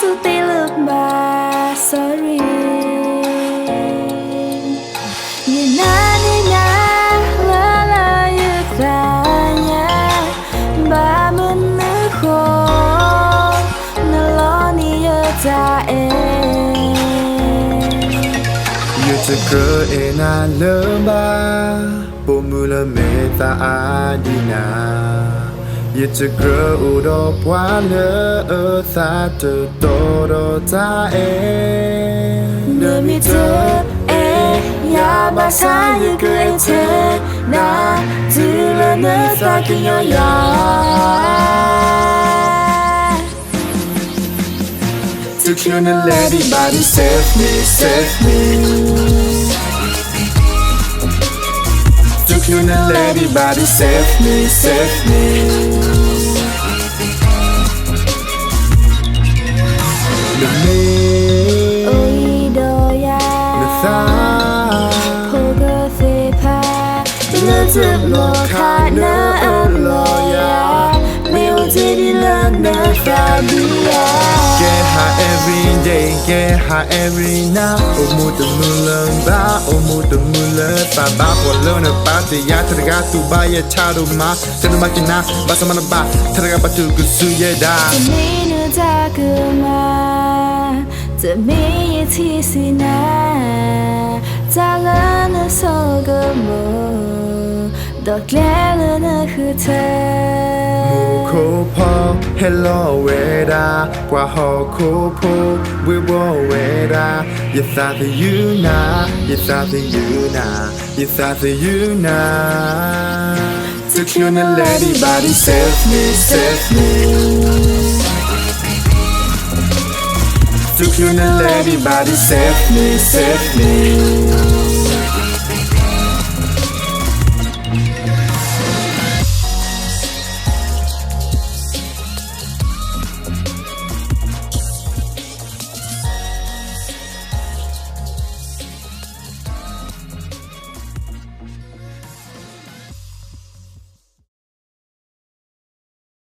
to te look ba sorry you na ni na la la you ta nya ba mun nu kho na lo ni yo ta you to girl in a lumba pomula meta adina you to girl udo pwale tha to do ta no mi to ya ba sa you good na tu la na sa kin yo ya took you in a lady body save me took you in a lady body save me the me oi do ya the tha pogo se pa the tip lo ka na lo ya me o ti di la na sabia get high every day get high every night omu the mulan ba omu the mulan ba for learn about the ya traga tu ba ya chado ma tenu makina ba samana ba traga ba tu kusu ya da me no ta kuma to me ti sina ta la na so go mo do kle na khute ko po hello weda kwa ho ko po we wo weda you thought that you na you thought that you na you thought that you na took you in a lady body save me took you in a lady body save me